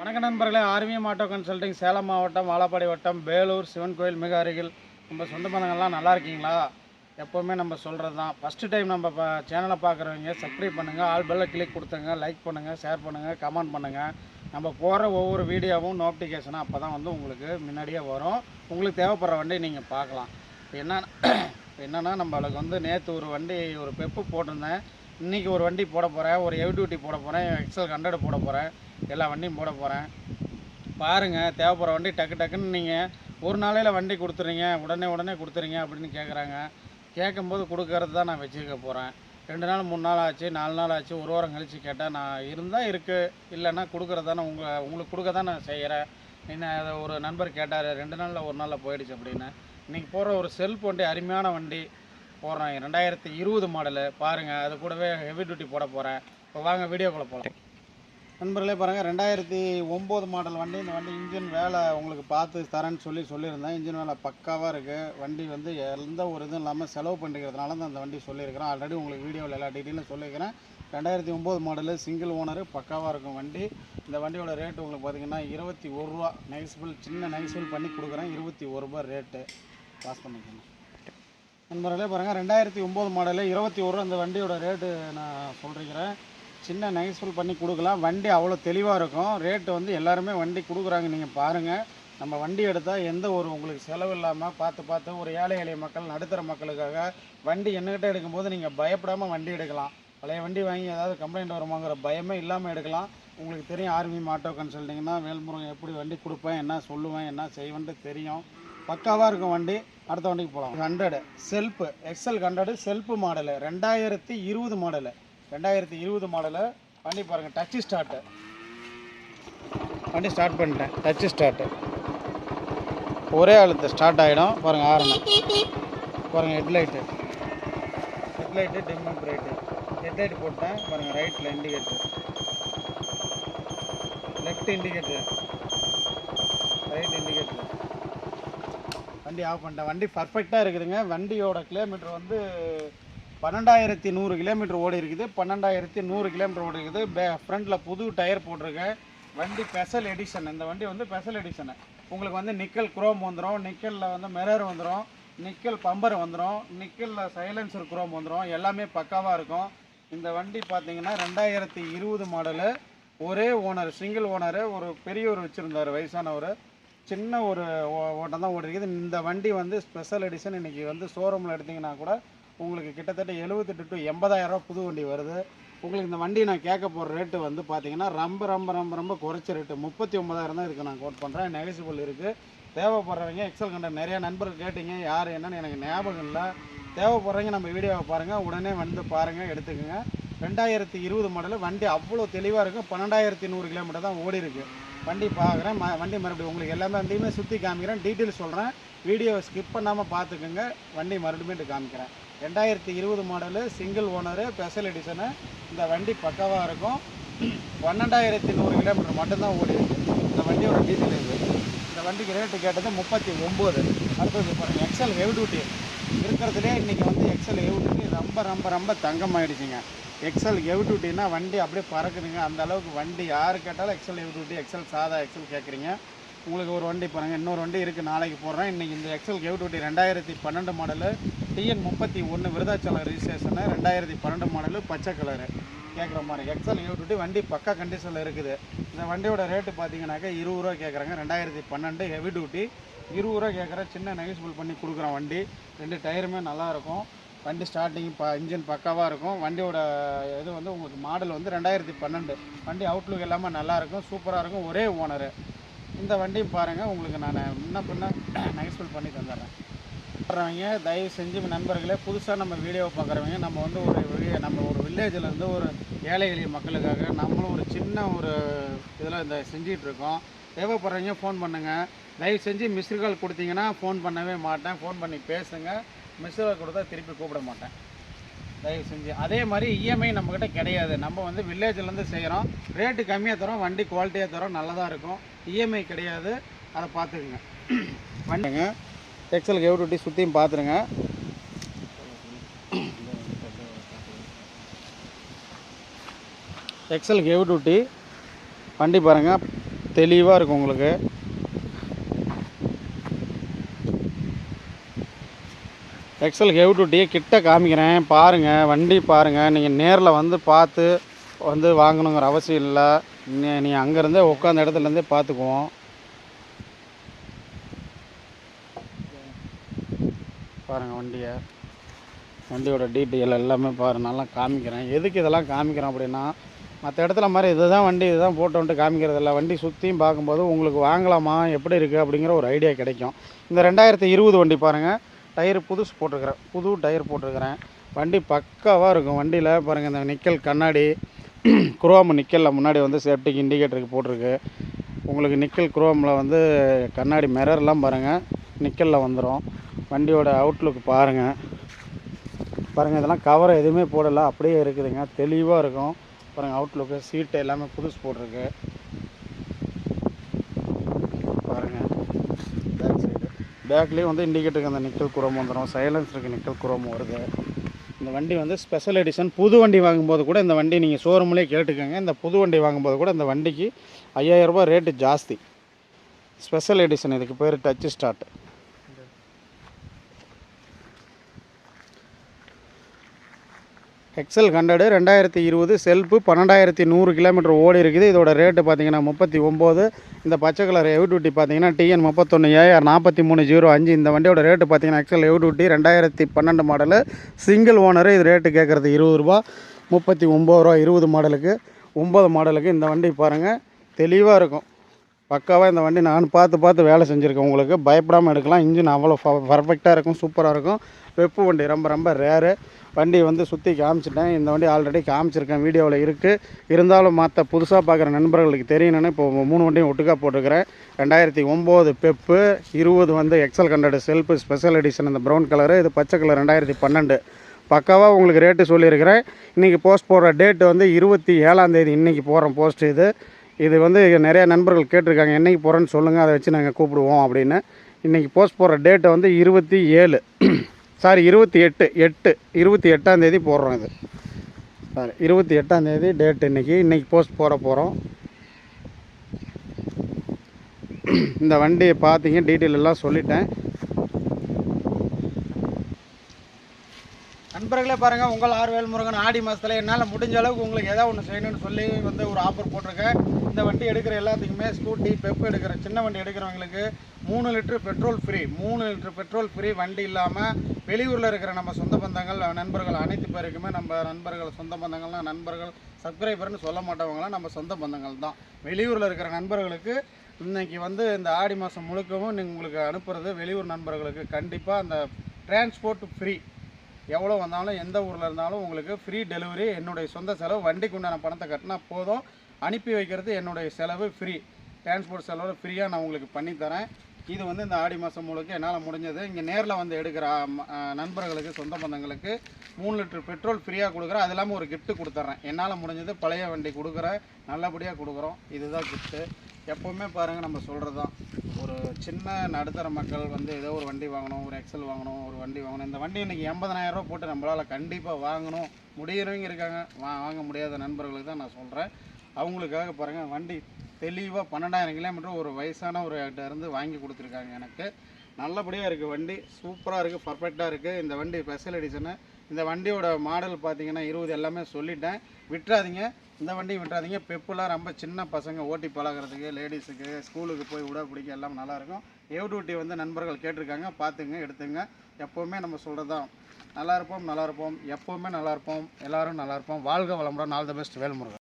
வணக்க நண்பர்களே, ORVM auto consulting Salem மாவட்டம் வாழப்பாடி வட்டம் வேலூர் சிவன் கோயில் மிக அருகில். நம்ம சொந்த பந்தங்கள்லாம் நல்லா இருக்கீங்களா? எப்போவுமே நம்ம சொல்கிறது தான். ஃபஸ்ட்டு டைம் நம்ம சேனலை பார்க்குறவங்க சப்ஸ்கிரைப் பண்ணுங்கள், ஆல் பெல்லை கிளிக் கொடுத்துங்க, லைக் பண்ணுங்கள், ஷேர் பண்ணுங்கள், கமெண்ட் பண்ணுங்கள். நம்ம போகிற ஒவ்வொரு வீடியோவும் நோட்டிஃபிகேஷனாக அப்போ தான் உங்களுக்கு முன்னாடியே வரும். உங்களுக்கு தேவைப்படுற வண்டி நீங்கள் பார்க்கலாம். என்னென்னா நம்மளுக்கு நேற்று ஒரு வண்டி ஒரு பெப்பு போட்டிருந்தேன். இன்றைக்கி ஒரு வண்டி போட போகிறேன், ஒரு ஹெவி டியூட்டி போட போகிறேன், எக்ஸல் 100 போட போகிறேன், எல்லா வண்டியும் போட போகிறேன். பாருங்கள், தேவைப்படுற வண்டி டக்குன்னு நீங்கள் ஒரு நாளையில் வண்டி கொடுத்துறீங்க, உடனே கொடுத்துறீங்க அப்படின்னு கேட்குறாங்க. கேட்கும்போது கொடுக்கறது தான் நான் வச்சுக்க போகிறேன். 2 நாள் 3 நாள் ஆச்சு, 4 நாள் ஆச்சு, ஒரு வாரம் கழித்து கேட்டால் நான் இருந்தால் இருக்குது, இல்லைன்னா கொடுக்குறது தானே உங்களுக்கு கொடுக்க தான் நான் செய்கிறேன். என்ன அதை ஒரு நண்பர் கேட்டார், 2 நாளில் 1 நாளில் போயிடுச்சு அப்படின்னு. இன்றைக்கி போகிற ஒரு செல்ஃப் வண்டி, அருமையான வண்டி போடுறேன், 2020 மாடலு. பாருங்கள், அது கூடவே ஹெவி டியூட்டி போட போகிறேன். இப்போ வாங்க வீடியோக்குள்ளே போகலாம். நண்பர்களே பாருங்கள், 2009 மாடல் வண்டி. இந்த வண்டி இன்ஜின் வேலை உங்களுக்கு பார்த்து தரேன்னு சொல்லியிருந்தேன். இன்ஜின் வேலை பக்காவாக இருக்குது. வண்டி எந்த ஒரு இதுவும் இல்லாமல் செலவு பண்ணிக்கிறதுனால தான் அந்த வண்டி சொல்லியிருக்கிறேன். ஆல்ரெடி உங்களுக்கு வீடியோவில் எல்லா டீட்டெயிலும் சொல்லியிருக்கிறேன். 2009 மாடலு, சிங்கிள் ஓனரு, பக்காவாக இருக்கும் வண்டி. இந்த வண்டியோட ரேட்டு உங்களுக்கு பார்த்திங்கன்னா 21 ரூபா நெக்ஸ்பிள், சின்ன நெக்ஸ்பிள் பண்ணி கொடுக்குறேன். 21 ரூபா ரேட்டு. பாஸ் பண்ணிக்கணும் நண்பர்களே. பாருங்கள், 2009 மாடலு, 21 ரூபா அந்த வண்டியோட ரேட்டு நான் சொல்லியிருக்கிறேன். சின்ன நெகஸ்பிள் பண்ணி கொடுக்கலாம். வண்டி அவ்வளோ தெளிவாக இருக்கும். ரேட்டு எல்லாருமே வண்டி கொடுக்குறாங்க. நீங்கள் பாருங்கள், நம்ம வண்டி எடுத்தால் எந்த ஒரு உங்களுக்கு செலவு இல்லாமல் பார்த்து ஒரு ஏழை எளிய மக்கள், நடுத்தர மக்களுக்காக வண்டி என்னகிட்ட எடுக்கும்போது நீங்கள் பயப்படாமல் வண்டி எடுக்கலாம். பழைய வண்டி வாங்கி ஏதாவது கம்ப்ளைண்ட் வருமாங்கிற பயமே இல்லாமல் எடுக்கலாம். உங்களுக்கு தெரியும், ஆர்விஎம் ஆட்டோ கன்சல்டிங்னா வேல்முருகன் எப்படி வண்டி கொடுப்பேன், என்ன சொல்லுவேன், என்ன செய்வேன்ட்டு தெரியும். பக்காவாக இருக்கும் வண்டி. அடுத்த வண்டிக்கு போகலாம். 100 self, XL 100 self model, 2020 model. 2020 model வண்டி. பாருங்கள், டச்சு ஸ்டார்ட்டு. வண்டி ஸ்டார்ட் பண்ணிட்டேன். டச்சு ஸ்டார்ட்டு, ஒரே அழுத்த ஸ்டார்ட் ஆகிடும். பாருங்கள், ஆரணும். பாருங்கள், ஹெட்லைட்டு டிம்மு பிரைட்டு. ஹெட்லைட் போட்டேன். பாருங்கள், ரைட்டில் indicator, left indicator, right indicator. வண்டி ஆஃப் பண்ணிட்டேன். வண்டி பர்ஃபெக்டாக இருக்குதுங்க. வண்டியோட கிலோமீட்டர் 12,100 கிலோமீட்டர் ஓடி இருக்குது. 12,100 கிலோமீட்டர் ஓடி இருக்குது. ஃப்ரண்ட்டில் புது டயர் போட்டிருக்கேன். வண்டி ஸ்பெஷல் எடிஷன். இந்த வண்டி ஸ்பெஷல் எடிஷனு. உங்களுக்கு நிக்கல் குரோம் வந்துடும், நிக்கலில் மிரர் வந்துடும், நிக்கல் பம்பர் வந்துடும், நிக்கலில் சைலன்சர் குரோம் வந்துடும். எல்லாமே பக்காவாக இருக்கும். இந்த வண்டி பார்த்தீங்கன்னா 2020 மாடலு, ஒரே ஓனர், சிங்கிள் ஓனரு. ஒரு பெரியவர் வச்சுருந்தார், வயசானவர். சின்ன ஒரு ஓட்டம் தான் ஓடிருக்குது. இந்த வண்டி ஸ்பெஷல் எடிஷன். இன்றைக்கி ஷோரூமில் எடுத்திங்கன்னா கூட உங்களுக்கு கிட்டத்தட்ட 78 to 80,000 ரூபா புது வண்டி வருது. உங்களுக்கு இந்த வண்டி நான் கேட்க போகிற ரேட்டு பார்த்தீங்கன்னா ரொம்ப குறைச்ச ரேட்டு, 39,000 தான் இருக்குது. நான் கோட் பண்ணுறேன். நெகசிபிள் இருக்குது. தேவைப்படுறவங்க எக்ஸல் கண்ட நிறையா நண்பர்கள் கேட்டிங்க, யார் என்னன்னு எனக்கு ஞாபகம் இல்லை. தேவைப்படுறவங்க நம்ம வீடியோவை பாருங்கள், உடனே பாருங்கள், எடுத்துக்கோங்க. 2020 மாடலு வண்டி அவ்வளோ தெளிவாக இருக்கும். 12,100 கிலோமீட்டர் தான் ஓடி இருக்குது. வண்டி பார்க்குறேன். வண்டி மறுபடியும் உங்களுக்கு எல்லாமே வண்டியுமே சுற்றி காமிக்கிறேன், டீட்டெயில் சொல்கிறேன். வீடியோவை ஸ்கிப் பண்ணாமல் பார்த்துக்குங்க. வண்டி மறுபடியும் காமிக்கிறேன். 2020 model, single owner, special edition. இந்த வண்டி பக்காவாக இருக்கும். 12,100 கிலோமீட்டர் மட்டும்தான் ஓடி இருக்குது. இந்த வண்டியோட டீட்டெயில் இருக்குது. இந்த வண்டிக்கு ரேட்டு கேட்டது 39. அடுத்தது பாருங்கள், எக்ஸல் ஹெவி டியூட்டி இருக்கிறதுலே இன்றைக்கி எக்ஸல் ஹெவி டியூட்டி ரொம்ப தங்கமாகிடுச்சிங்க. எக்ஸல் ஹெவி டியூட்டின்னா வண்டி அப்படியே பறக்குதுங்க. அந்த அளவுக்கு வண்டி யார் கேட்டாலும் எக்ஸல் ஹெவி டியூட்டி, எக்ஸல் சாதா எக்ஸல் கேட்குறீங்க. உங்களுக்கு ஒரு வண்டி பாருங்கள், இன்னொரு வண்டி இருக்குது, நாளைக்கு போடுறேன். இன்றைக்கி இந்த XL heavy duty 2012 model, TN31 Virudhachalam registration, 2012 model, பச்சை கலரு கேட்குற மாதிரி எக்ஸல் ஹெவி டியூட்டி. வண்டி பக்கா கண்டிஷனில் இருக்குது. இந்த வண்டியோட ரேட்டு பார்த்தீங்கன்னாக்கா 20 ரூபா கேட்குறாங்க. 2012 ஹெவி டியூட்டி 20 ரூபா கேட்குறேன். சின்ன நெகசிபிள் பண்ணி கொடுக்குறேன். வண்டி 2 டயருமே நல்லாயிருக்கும். வண்டி ஸ்டார்டிங் இன்ஜின் பக்காவாக இருக்கும். வண்டியோட இது உங்களுக்கு மாடல் 2012. வண்டி அவுட்லுக் எல்லாமே நல்லாயிருக்கும், சூப்பராக இருக்கும். ஒரே ஓனரு. இந்த வண்டியும் பாருங்கள், உங்களுக்கு நான் பின்ன நெகஸ்பிள் பண்ணி தந்துடுறேன். வர்றவங்க தயவு செஞ்சு நண்பர்களே, புதுசாக நம்ம வீடியோவை பார்க்குறவங்க, நம்ம ஒரு வில்லேஜிலேருந்து ஒரு ஏழை எளிய மக்களுக்காக நம்மளும் ஒரு சின்ன ஒரு இதில் செஞ்சிகிட்ருக்கோம். தேவைப்படுறவங்க ஃபோன் பண்ணுங்கள். தயவு செஞ்சு மிஸ்டு கால் கொடுத்தீங்கன்னா ஃபோன் பண்ணவே மாட்டேன். ஃபோன் பண்ணி பேசுங்க. மிஸ்டு கால் கொடுத்தா திருப்பி கூப்பிட மாட்டேன், தயவு செஞ்சு. அதே மாதிரி இஎம்ஐ நம்மக்கிட்ட கிடையாது. நம்ம வில்லேஜ்லேருந்து செய்கிறோம். ரேட்டு கம்மியாக தரோம், வண்டி குவாலிட்டியாக தரோம், நல்லதாக இருக்கும். இஎம்ஐ கிடையாது, அதை பார்த்துக்குங்க. வண்டிங்க எக்ஸல் ஹெவி டியூட்டி சுற்றியும் பார்த்துருங்க. எக்ஸல் ஹெவி டியூட்டி வண்டி பாருங்கள், தெளிவாக இருக்கும் உங்களுக்கு. எக்ஸல் ஹெவி டியூட்டியை கிட்ட காமிக்கிறேன் பாருங்கள், வண்டி பாருங்கள். நீங்கள் நேரில் வந்து பார்த்து வந்து வாங்கணுங்கிற அவசியம் இல்லை. நீ அங்கேருந்தே உட்காந்த இடத்துலேருந்தே பார்த்துக்குவோம். பாருங்கள் வண்டியோட டீட்டெயில் எல்லாமே பாருங்கள், நல்லா காமிக்கிறேன். எதுக்கு இதெல்லாம் காமிக்கிறேன் அப்படின்னா, மற்ற இடத்துல மாதிரி இதுதான் வண்டி இதுதான் போட்டு வந்துட்டு காமிக்கிறது இல்லை. வண்டி சுற்றியும் பார்க்கும்போது உங்களுக்கு வாங்கலாமா எப்படி இருக்குது அப்படிங்கிற ஒரு ஐடியா கிடைக்கும். இந்த 2020 வண்டி பாருங்கள், டயரு புதுசு போட்டிருக்கிறேன், புது டயர் போட்டிருக்கிறேன். வண்டி பக்காவாக இருக்கும். வண்டியில் பாருங்கள், இந்த நிக்கல் கண்ணாடி குரோம் நிக்கலில் முன்னாடி வந்து சேஃப்டிக்கு இண்டிகேட்டருக்கு போட்டிருக்கு. உங்களுக்கு நிக்கல் குரோமில் வந்து கண்ணாடி மிரர்லாம் பாருங்கள் நிக்கலில் வந்துடும். வண்டியோட அவுட்லுக் பாருங்கள், இதெல்லாம் கவரை எதுவுமே போடலை, அப்படியே இருக்குதுங்க, தெளிவாக இருக்கும். பாருங்கள் அவுட்லுக்கு, சீட்டு எல்லாமே புதுசு போட்டிருக்கு. பாருங்கள் பேக்லேயும் வந்து இண்டிகேட்டருக்கு அந்த நிக்கல் குரோம் வந்துடும். சைலன்ஸருக்கு நிக்கல் குரோம் வருது. இந்த வண்டி வந்து ஸ்பெஷல் எடிஷன். புது வண்டி வாங்கும்போது கூட இந்த வண்டி நீங்கள் ஷோரூம்லேயே கேட்டுக்கோங்க. இந்த புது வண்டி வாங்கும்போது கூட இந்த வண்டிக்கு 5000 ரூபா ரேட்டு ஜாஸ்தி. ஸ்பெஷல் எடிஷன், இதுக்கு பேர் டச் ஸ்டார்ட். எக்ஸல் 100 2020 செல்ஃபு 12100 கிலோமீட்டர் ஓடி இருக்குது. இதோட ரேட்டு பார்த்தீங்கன்னா 39. இந்த பச்சை கலர் ஹெவி டியூட்டி பார்த்தீங்கன்னா TN 31 AR 4305. இந்த வண்டியோட ரேட்டு பார்த்தீங்கன்னா XL heavy duty 2012 model, single owner. இது ரேட்டு கேட்குறது 20 ரூபா, 39 ரூபா 20 மாடலுக்கு. 9 மாடலுக்கு இந்த வண்டி பாருங்கள், தெளிவாக இருக்கும். பக்காவாக இந்த வண்டி நான் பார்த்து வேலை செஞ்சுருக்கேன். உங்களுக்கு பயப்படாமல் எடுக்கலாம். இன்ஜின் அவ்வளோ பர்ஃபெக்டாக இருக்கும், சூப்பராக இருக்கும். வெப்பு வண்டி ரொம்ப ரேரு. வண்டி வந்து சுற்றி காமிச்சிட்டேன். இந்த வண்டி ஆல்ரெடி காமிச்சிருக்கேன், வீடியோவில் இருக்குது. இருந்தாலும் மற்ற புதுசாக பார்க்குற நண்பர்களுக்கு தெரியணுன்னு இப்போ 3 வண்டியும் ஒட்டுக்கா போட்டிருக்கிறேன். 2009 பெப்பு, 20 வந்து எக்ஸல் 100 செல்ஃபு ஸ்பெஷல் எடிஷன், இந்த ப்ரௌன் கலரு. இது பச்சை கலர் 2012. பக்காவாக உங்களுக்கு ரேட்டு சொல்லியிருக்கிறேன். இன்றைக்கி போஸ்ட் போடுற டேட்டு வந்து 27ஆம் தேதி. இன்றைக்கி போகிறோம் போஸ்ட். இது வந்து நிறையா நண்பர்கள் கேட்டிருக்காங்க, என்றைக்கு போகிறேன்னு சொல்லுங்கள், அதை வச்சு நாங்கள் கூப்பிடுவோம் அப்படின்னு. இன்றைக்கி போஸ்ட் போடுற டேட்டை வந்து 28ஆம் தேதி போடுறோம். இது 28ஆம் தேதி டேட். இன்றைக்கி போஸ்ட் போகிறோம். இந்த வண்டியை பார்த்தீங்க, டீட்டெயில் எல்லாம் சொல்லிட்டேன். நண்பர்களே பாருங்கள், உங்கள் ஆர்வேல் முருகன் ஆடி மாதத்தில் என்னால் முடிஞ்ச அளவுக்கு உங்களுக்கு ஏதாவது ஒன்று செய்யணும்னு சொல்லி வந்து ஒரு ஆஃபர் போட்டிருக்கேன். இந்த வண்டி எடுக்கிற எல்லாத்துக்குமே, ஸ்கூட்டி பெப்பு எடுக்கிற சின்ன வண்டி எடுக்கிறவங்களுக்கு 3 litre petrol free. 3 litre petrol free. வண்டி இல்லாமல் வெளியூரில் இருக்கிற நம்ம சொந்த பந்தங்கள் நண்பர்கள் அனைத்து பேருக்குமே, நம்ம நண்பர்கள் சொந்த பந்தங்கள்னால் நண்பர்கள் சப்ஸ்கிரைபர்னு சொல்ல மாட்டவங்களாம் நம்ம சொந்த பந்தங்கள் தான். வெளியூரில் இருக்கிற நண்பர்களுக்கு இன்றைக்கி வந்து இந்த ஆடி மாதம் முழுக்கவும் நீங்கள் உங்களுக்கு அனுப்புகிறது வெளியூர் நண்பர்களுக்கு கண்டிப்பாக அந்த டிரான்ஸ்போர்ட் ஃப்ரீ. எவ்வளோ வந்தாலும் எந்த ஊரில் இருந்தாலும் உங்களுக்கு ஃப்ரீ டெலிவரி. என்னுடைய சொந்த செலவு, வண்டிக்கு உண்டான பணத்தை கட்டினா போதும். அனுப்பி வைக்கிறது என்னுடைய செலவு ஃப்ரீ. டிரான்ஸ்போர்ட் செலவு ஃப்ரீயாக நான் உங்களுக்கு பண்ணித்தரேன். இது வந்து இந்த ஆடி மாதம் முழுக்க என்னால் முடிஞ்சது. இங்கே நேரில் வந்து எடுக்கிற நண்பர்களுக்கு சொந்த பந்தங்களுக்கு 3 லிட்டர் பெட்ரோல் ஃப்ரீயாக கொடுக்குறேன். அது இல்லாமல் ஒரு கிஃப்ட்டு கொடுத்துட்றேன். என்னால் முடிஞ்சது பழைய வண்டி கொடுக்குறேன், நல்லபடியாக கொடுக்குறோம். இதுதான் கிஃப்ட்டு. எப்போவுமே பாருங்கள், நம்ம சொல்கிறது தான், ஒரு சின்ன நடுத்தர மக்கள் வந்து ஏதோ ஒரு வண்டி வாங்கணும், ஒரு எக்ஸல் வாங்கணும், ஒரு வண்டி வாங்கணும். இந்த வண்டி இன்றைக்கி 80,000 ரூபா போட்டு நம்மளால் கண்டிப்பாக வாங்கணும். முடிகிறவங்க இருக்காங்க, வாங்க முடியாத நண்பர்களுக்கு தான் நான் சொல்கிறேன். அவங்களுக்காக பாருங்கள், வண்டி தெளிவாக 12,000 கிலோமீட்டர் ஒரு வயசான ஒரு இருந்து வாங்கி கொடுத்துருக்காங்க எனக்கு. நல்லபடியாக இருக்குது வண்டி, சூப்பராக இருக்குது, பர்ஃபெக்டாக இருக்குது. இந்த வண்டி ஸ்பெஷல் எடிஷனு. இந்த வண்டியோட மாடல் பார்த்தீங்கன்னா 20 எல்லாமே சொல்லிட்டேன். விட்டுறாதீங்க, இந்த வண்டியும் விட்டுறாதீங்க. பெப்புலாம் ரொம்ப சின்ன பசங்க ஓட்டி பழகிறதுக்கு, லேடிஸுக்கு ஸ்கூலுக்கு போய் விட பிடிக்க எல்லாம் நல்லாயிருக்கும். ஹெவி டியூட்டி வந்து நண்பர்கள் கேட்டிருக்காங்க, பார்த்துங்க, எடுத்துங்க. எப்போவுமே நம்ம சொல்கிறது தான், நல்லா இருப்போம், எப்போவுமே நல்லா இருப்போம், எல்லோரும் நல்லா இருப்போம். வாழ்க வளமுடன். All the best. வேல்முருகன்.